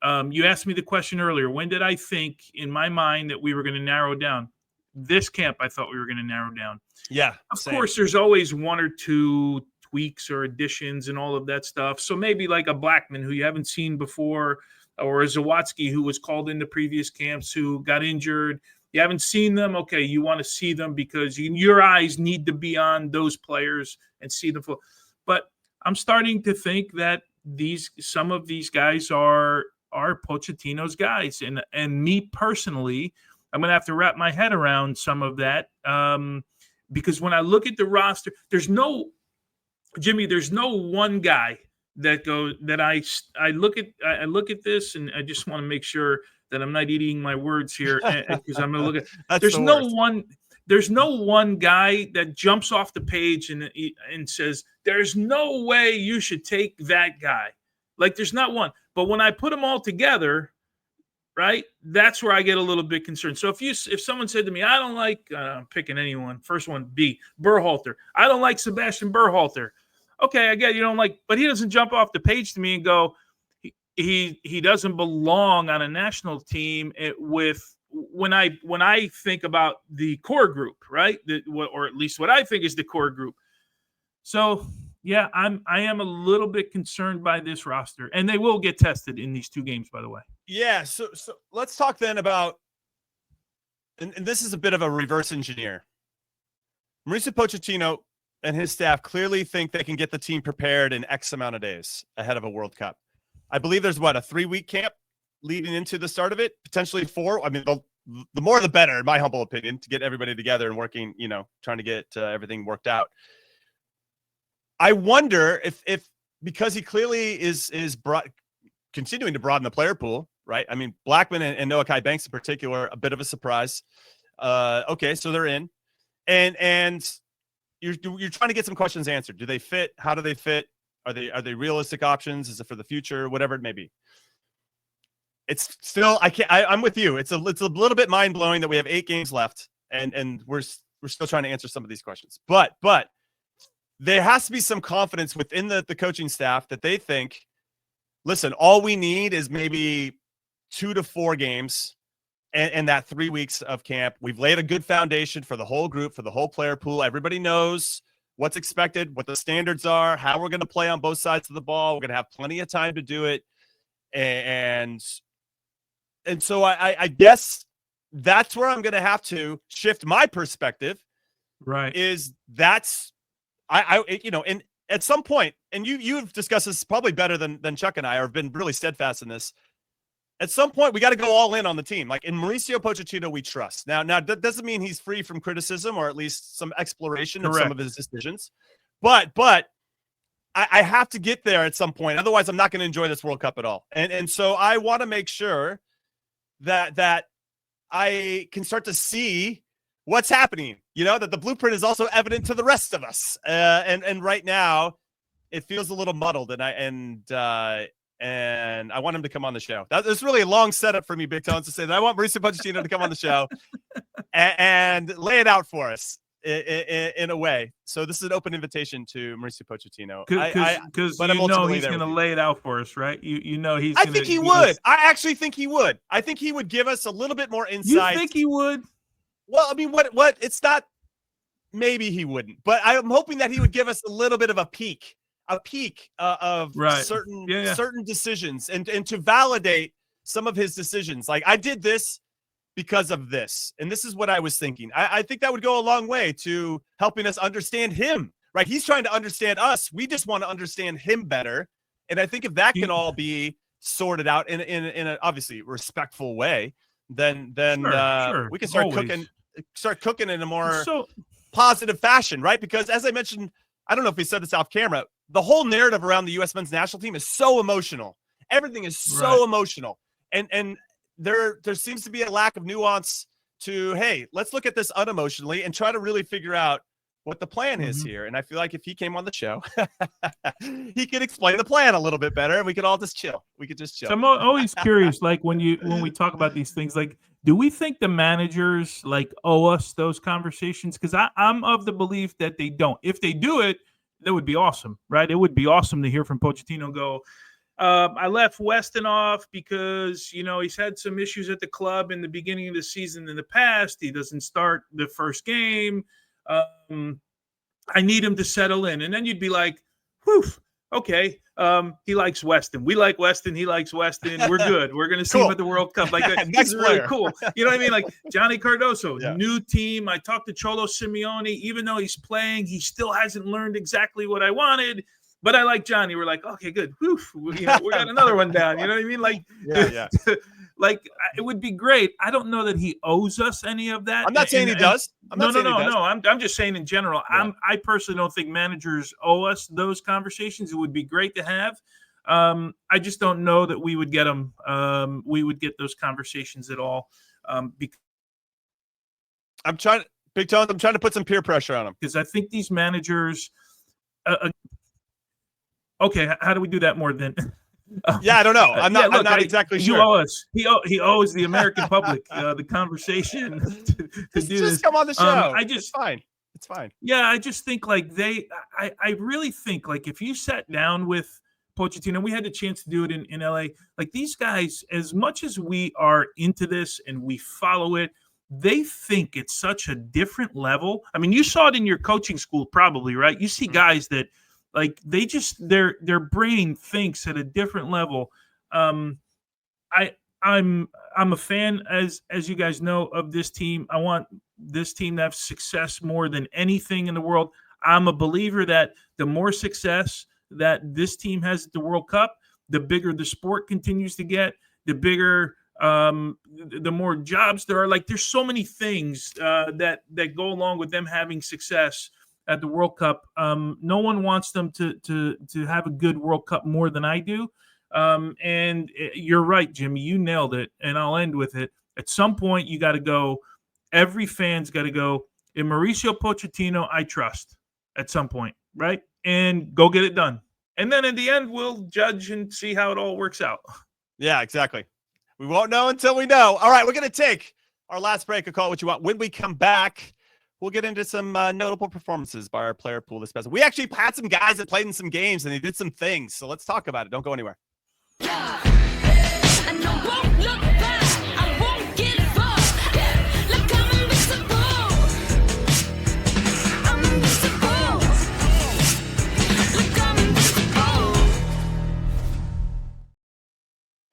You asked me the question earlier. When did I think in my mind that we were going to narrow down? This camp, I thought we were going to narrow down. Yeah. Of course, there's always one or two tweaks or additions and all of that stuff. So maybe like a Blackmon who you haven't seen before, or a Zawadzki who was called into previous camps who got injured. You haven't seen them. Okay, you want to see them because your eyes need to be on those players and see them full. But I'm starting to think that some of these guys are Pochettino's guys. And me personally, I'm going to have to wrap my head around some of that because when I look at the roster, there's no one guy that I look at this, and I just want to make sure that I'm not eating my words here because I'm going to look at there's no one guy that jumps off the page and says there's no way you should take that guy. Like there's not one. But when I put them all together, right, that's where I get a little bit concerned. So if someone said to me, I don't like I'm picking anyone. First one, B, Berhalter. I don't like Sebastian Berhalter. Okay, I get you don't like, but he doesn't jump off the page to me and go, he doesn't belong on a national team with when I think about the core group, right? Or at least what I think is the core group. So yeah, I am a little bit concerned by this roster, and they will get tested in these two games, by the way. Yeah, so let's talk then about, and this is a bit of a reverse engineer. Mauricio Pochettino and his staff clearly think they can get the team prepared in X amount of days ahead of a World Cup. I believe there's a 3-week camp leading into the start of it, potentially 4. I mean, the more the better, in my humble opinion, to get everybody together and working, trying to get everything worked out. I wonder if because he clearly is continuing to broaden the player pool, right? I mean, Blackmon and Noah Kai Banks in particular, a bit of a surprise. Okay, so they're in, and you're trying to get some questions answered. Do they fit? How do they fit? Are they realistic options? Is it for the future? Whatever it may be. It's still I'm with you. It's a little bit mind blowing that we have 8 games left, and we're still trying to answer some of these questions. But there has to be some confidence within the coaching staff that they think, listen, all we need is maybe 2 to 4 games and that 3 weeks of camp. We've laid a good foundation for the whole group, for the whole player pool. Everybody knows what's expected, what the standards are, how we're going to play on both sides of the ball. We're going to have plenty of time to do it. And so I guess that's where I'm going to have to shift my perspective. Right. Is that's and at some point, and you've discussed this probably better than Chuck and I, or have been really steadfast in this. At some point, we got to go all in on the team. Like in Mauricio Pochettino, we trust. Now that doesn't mean he's free from criticism or at least some exploration of some of his decisions. But I have to get there at some point. Otherwise, I'm not going to enjoy this World Cup at all. And so I want to make sure that I can start to see what's happening, that the blueprint is also evident to the rest of us. And right now it feels a little muddled, and I want him to come on the show. That's really a long setup for me, Big Tones, to say that I want Mauricio Pochettino to come on the show and lay it out for us in a way. So this is an open invitation to Mauricio Pochettino. Because he's going to lay it out for us, right? He's. I think he would. I actually think he would. I think he would give us a little bit more insight. You think he would? Well, I mean, what? It's not. Maybe he wouldn't, but I'm hoping that he would give us a little bit of a peek of certain decisions and to validate some of his decisions. Like, I did this because of this, and this is what I was thinking. I think that would go a long way to helping us understand him, right? He's trying to understand us. We just want to understand him better. And I think if that can all be sorted out in a obviously respectful way, then we can start cooking in a more positive fashion, right? Because as I mentioned, I don't know if we said this off camera, the whole narrative around the U.S. men's national team is so emotional. Everything is so emotional. And there seems to be a lack of nuance to, hey, let's look at this unemotionally and try to really figure out what the plan is here. And I feel like if he came on the show, he could explain the plan a little bit better, and we could all just chill. So I'm always curious, like when we talk about these things, like Do we think the managers owe us those conversations? Because I'm of the belief that they don't. If they do it, that would be awesome, right? It would be awesome to hear from Pochettino go, I left Weston off because, he's had some issues at the club in the beginning of the season in the past. He doesn't start the first game. I need him to settle in. And then you'd be like, whew, okay. He likes Weston. We like Weston. He likes Weston. We're good. We're going to see him at the World Cup. He's really cool. You know what I mean? Like Johnny Cardoso, new team. I talked to Cholo Simeone. Even though he's playing, he still hasn't learned exactly what I wanted. But I like Johnny. We're like, okay, good. Whew, we got another one down. You know what I mean? It would be great. I don't know that he owes us any of that. I'm not saying he does. No. I'm just saying in general. Yeah. I personally don't think managers owe us those conversations. It would be great to have. I just don't know that we would get them. We would get those conversations at all. I'm trying to put some peer pressure on him because I think these managers. Okay, how do we do that more than? I don't know. I'm not exactly sure. You owe us. He owes the American public the conversation to do this. Just come on the show. It's fine. It's fine. Yeah, I just think I really think if you sat down with Pochettino, we had the chance to do it in LA. These guys, as much as we are into this and we follow it, they think it's such a different level. I mean, you saw it in your coaching school, probably, right? You see guys that. They just their brain thinks at a different level. I'm a fan, as you guys know, of this team. I want this team to have success more than anything in the world. I'm a believer that the more success that this team has at the World Cup, the bigger the sport continues to get, the bigger the more jobs there are. There's so many things that go along with them having success at the World Cup. No one wants them to have a good World Cup more than I do. And you're right, Jimmy. You nailed it. And I'll end with it. At some point, you got to go. Every fan's got to go. In Mauricio Pochettino, I trust at some point, right? And go get it done. And then in the end, we'll judge and see how it all works out. Yeah, exactly. We won't know until we know. All right, we're going to take our last break. Call it what you want. When we come back, we'll get into some notable performances by our player pool this past. We actually had some guys that played in some games and they did some things. So let's talk about it. Don't go anywhere.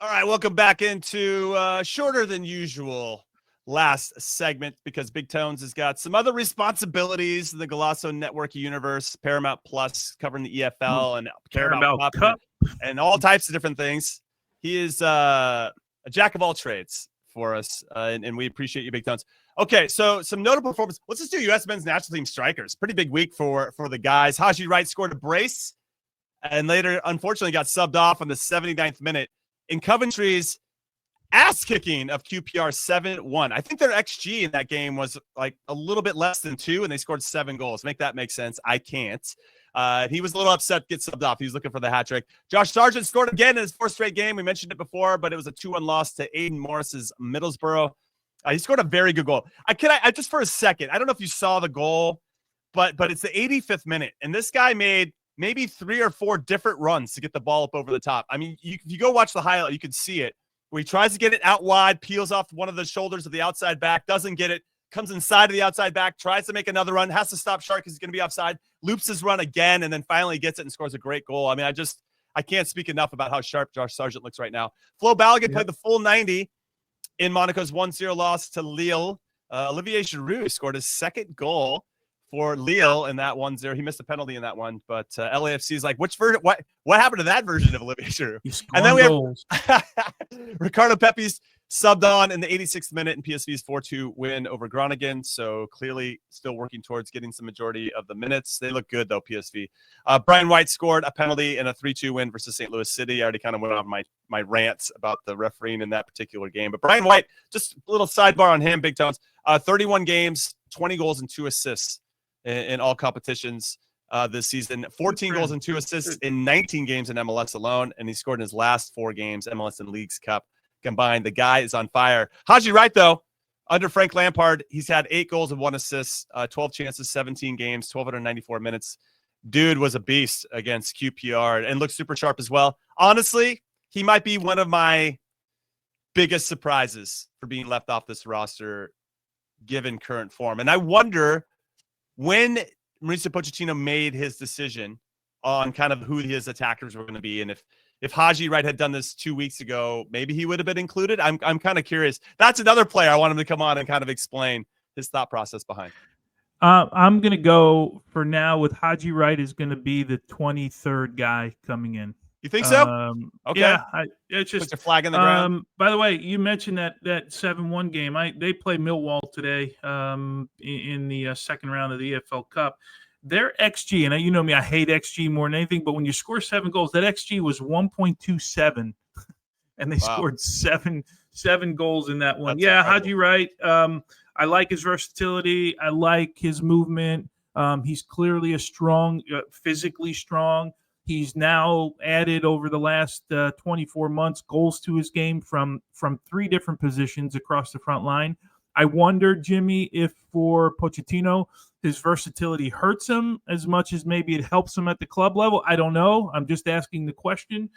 All right, welcome back into shorter than usual last segment because Big Tones has got some other responsibilities in the Golasso Network universe, Paramount Plus covering the EFL and Paramount Cup and all types of different things. He is a jack of all trades for us, and we appreciate you, Big Tones. Okay, so some notable performance. Let's just do U.S. men's national team strikers. Pretty big week for the guys. Haji Wright scored a brace and later, unfortunately, got subbed off in the 79th minute in Coventry's ass-kicking of QPR 7-1. I think their XG in that game was a little bit less than 2, and they scored 7 goals. Make that make sense. I can't. He was a little upset to get subbed off. He was looking for the hat trick. Josh Sargent scored again in his 4th straight game. We mentioned it before, but it was a 2-1 loss to Aiden Morris's Middlesbrough. He scored a very good goal. I just for a second, I don't know if you saw the goal, but it's the 85th minute, and this guy made maybe 3 or 4 different runs to get the ball up over the top. I mean, if you go watch the highlight, you can see it. Where he tries to get it out wide, peels off one of the shoulders of the outside back, doesn't get it, comes inside of the outside back, tries to make another run, has to stop Shark because he's going to be offside, loops his run again, and then finally gets it and scores a great goal. I mean, I can't speak enough about how sharp Josh Sargent looks right now. Flo Balogun played the full 90 in Monaco's 1-0 loss to Lille. Olivier Giroud scored his 2nd goal for Lille in that 1-0. He missed a penalty in that one, but LAFC is like, which version? What happened to that version of Olivier Giroud? And then we have Ricardo Pepe's subbed on in the 86th minute in PSV's 4-2 win over Groningen. So clearly still working towards getting some majority of the minutes. They look good though, PSV. Brian White scored a penalty in a 3-2 win versus St. Louis City. I already kind of went on my rants about the refereeing in that particular game. But Brian White, just a little sidebar on him, Big Tones. 31 games, 20 goals and 2 assists. In all competitions this season, 14 goals and 2 assists in 19 games in MLS alone, and he scored in his last 4 games, MLS and Leagues Cup. combined. The guy is on fire. Haji Wright, though, under Frank Lampard, he's had 8 goals and 1 assist, 12 chances, 17 games, 1,294 minutes. Dude was a beast against QPR and looked super sharp as well. Honestly, he might be one of my biggest surprises for being left off this roster given current form. And I wonder when Mauricio Pochettino made his decision on kind of who his attackers were going to be, and if Haji Wright had done this 2 weeks ago, maybe he would have been included. I'm kind of curious. That's another player I want him to come on and kind of explain his thought process behind. I'm going to go for now with Haji Wright is going to be the 23rd guy coming in. You think so? Okay. Yeah, it's just put your flag in the ground. By the way, you mentioned that 7-1 game. They play Millwall today in the second round of the EFL Cup. Their XG, and you know me, I hate XG more than anything, but when you score 7 goals, that XG was 1.27, and they scored seven goals in that one. That's incredible. incredible. Haji Wright, I like his versatility. I like his movement. He's clearly a strong, physically strong. He's now added over the last 24 months goals to his game from 3 different positions across the front line. I wonder, Jimmy, if for Pochettino, his versatility hurts him as much as maybe it helps him at the club level. I don't know. I'm just asking the question.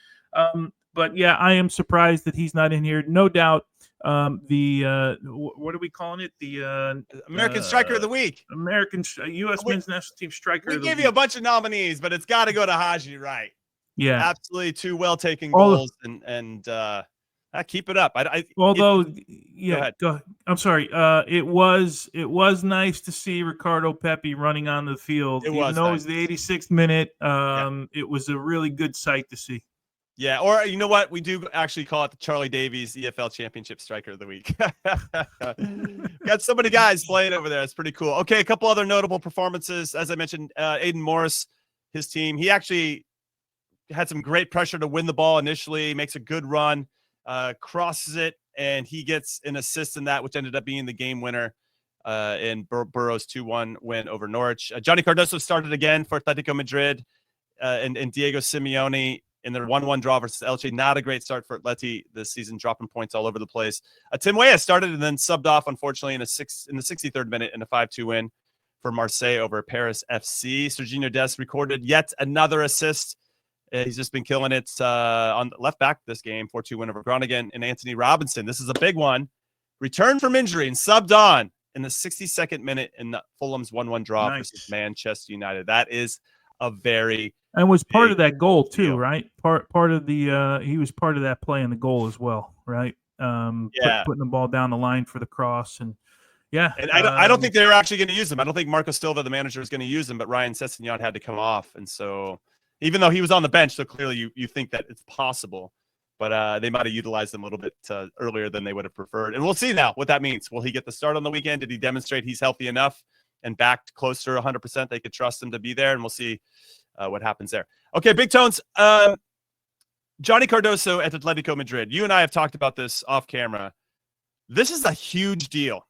But, yeah, I am surprised that he's not in here. No doubt what are we calling it? The American Striker of the Week. U.S. Men's National Team Striker of the Week. We give you a bunch of nominees, but it's got to go to Haji Wright. Yeah. Absolutely 2 well-taken goals and keep it up. Go ahead. I'm sorry. It was nice to see Ricardo Pepi running on the field. It was the 86th minute. It was a really good sight to see. Yeah, or you know what? We do actually call it the Charlie Davies EFL Championship Striker of the Week. Got so many guys playing over there. It's pretty cool. Okay, a couple other notable performances. As I mentioned, Aiden Morris, his team, he actually had some great pressure to win the ball initially, makes a good run, crosses it, and he gets an assist in that, which ended up being the game winner in Burrow's 2-1 win over Norwich. Johnny Cardoso started again for Atletico Madrid, and Diego Simeone in their 1-1 draw versus Elche. Not a great start for Atleti this season, dropping points all over the place. Tim Weah started and then subbed off, unfortunately, in the 63rd minute in a 5-2 win for Marseille over Paris FC. Serginho Dest recorded yet another assist. He's just been killing it on the left back this game, 4-2 win over Groningen. And Anthony Robinson, this is a big one, returned from injury and subbed on in the 62nd minute in the Fulham's 1-1 draw versus Manchester United. That is a very and was part of that goal too, right? Part of the he was part of that play in the goal as well, right? Putting the ball down the line for the cross and And I don't think they're actually going to use him. I don't think Marco Silva, the manager, is going to use him, but Ryan Sessegnon had to come off, and so even though he was on the bench, so clearly you think that it's possible, but they might have utilized him a little bit earlier than they would have preferred, and we'll see now what that means. Will he get the start on the weekend? Did he demonstrate he's healthy enough and backed closer 100%? They could trust him to be there, and we'll see what happens there. Okay, Big Tones. Johnny Cardoso at Atletico Madrid. You and I have talked about this off camera. This is a huge deal.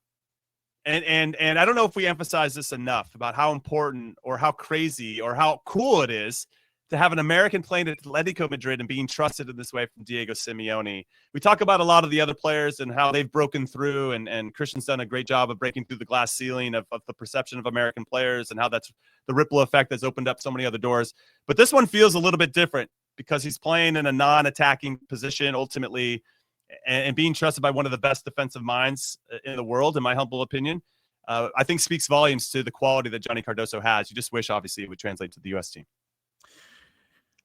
And I don't know if we emphasize this enough about how important or how crazy or how cool it is to have an American playing at Atletico Madrid and being trusted in this way from Diego Simeone. We talk about a lot of the other players and how they've broken through, and Christian's done a great job of breaking through the glass ceiling of the perception of American players and how that's the ripple effect that's opened up so many other doors. But this one feels a little bit different because he's playing in a non-attacking position ultimately and being trusted by one of the best defensive minds in the world, in my humble opinion. I think speaks volumes to the quality that Johnny Cardoso has. You just wish, obviously, it would translate to the U.S. team.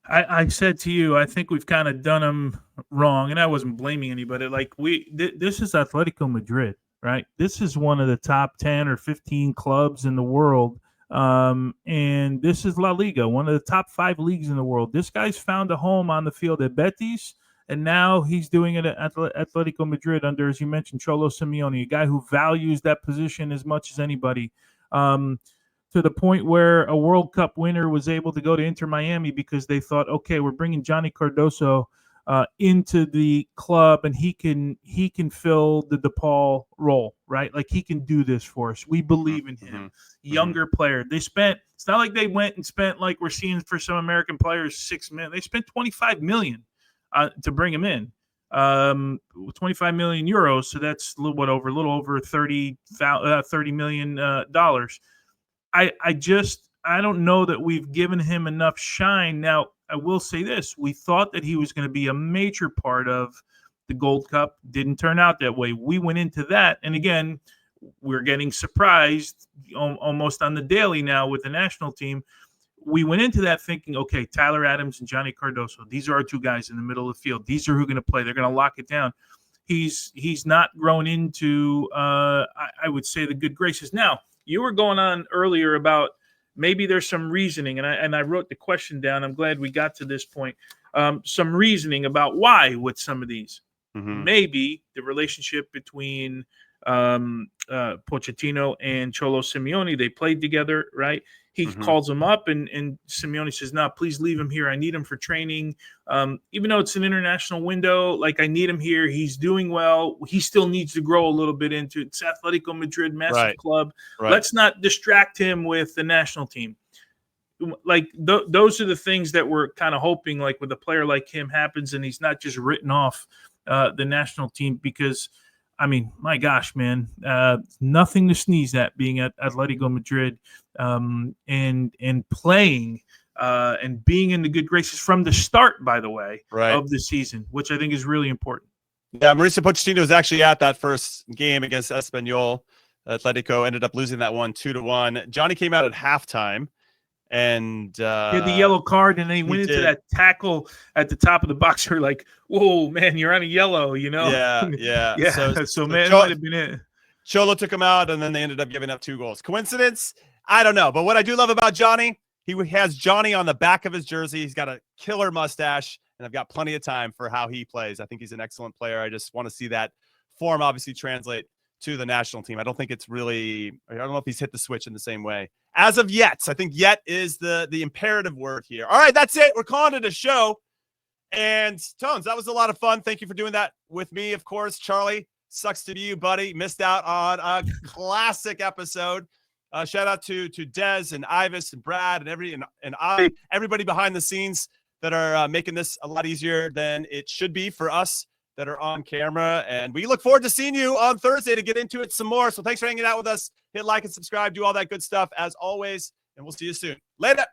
I said to you, I think we've kind of done them wrong, and I wasn't blaming anybody. Like this is Atletico Madrid, right? This is one of the top 10 or 15 clubs in the world, and this is La Liga, one of the top 5 leagues in the world. This guy's found a home on the field at Betis, and now he's doing it at Atletico Madrid under, as you mentioned, Cholo Simeone, a guy who values that position as much as anybody. To the point where a World Cup winner was able to go to Inter Miami because they thought, okay, we're bringing Johnny Cardoso into the club, and he can fill the DePaul role, right? Like he can do this for us. We believe in him. Younger player. It's not like they went and spent, like we're seeing for some American players, $6 million. They spent $25 million to bring him in. 25 million euros. So that's a little over $30 million dollars. I don't know that we've given him enough shine. Now, I will say this. We thought that he was going to be a major part of the Gold Cup. Didn't turn out that way. We went into that. And again, we're getting surprised almost on the daily now with the national team. We went into that thinking, okay, Tyler Adams and Johnny Cardoso, these are our two guys in the middle of the field. These are who are going to play. They're going to lock it down. He's not grown into, I would say, the good graces. Now, you were going on earlier about maybe there's some reasoning, and I wrote the question down. I'm glad we got to this point. Some reasoning about why with some of these. Mm-hmm. Maybe the relationship between Pochettino and Cholo Simeone, they played together, right? He calls him up, and Simeone says, no, please leave him here. I need him for training. Even though it's an international window, like, I need him here. He's doing well. He still needs to grow a little bit into it. It's Atletico Madrid, massive club. Right. Let's not distract him with the national team. Like, those are the things that we're kind of hoping, like, with a player like him happens, and he's not just written off the national team because – I mean, my gosh, man, nothing to sneeze at being at Atletico Madrid and playing and being in the good graces from the start, by the way, of the season, which I think is really important. Yeah, Mauricio Pochettino was actually at that first game against Espanyol. Atletico ended up losing that one 2-1. Johnny came out at halftime. And he had the yellow card, and then he went into that tackle at the top of the box. You're like, whoa, man, you're on a yellow, you know? Yeah. So man, might have been it. Cholo took him out, and then they ended up giving up 2 goals. Coincidence? I don't know. But what I do love about Johnny, he has Johnny on the back of his jersey. He's got a killer mustache, and I've got plenty of time for how he plays. I think he's an excellent player. I just want to see that form obviously translate to the national team. I don't think it's really – I don't know if he's hit the switch in the same way. As of yet, I think yet is the imperative word here. All right, that's it. We're calling it a show. And Tones, that was a lot of fun. Thank you for doing that with me, of course. Charlie, sucks to be you, buddy. Missed out on a classic episode. Shout out to Dez and Ivis and Brad and everybody behind the scenes that are making this a lot easier than it should be for us that are on camera. And we look forward to seeing you on Thursday to get into it some more. So thanks for hanging out with us. Hit like and subscribe, do all that good stuff as always, and we'll see you soon. Later.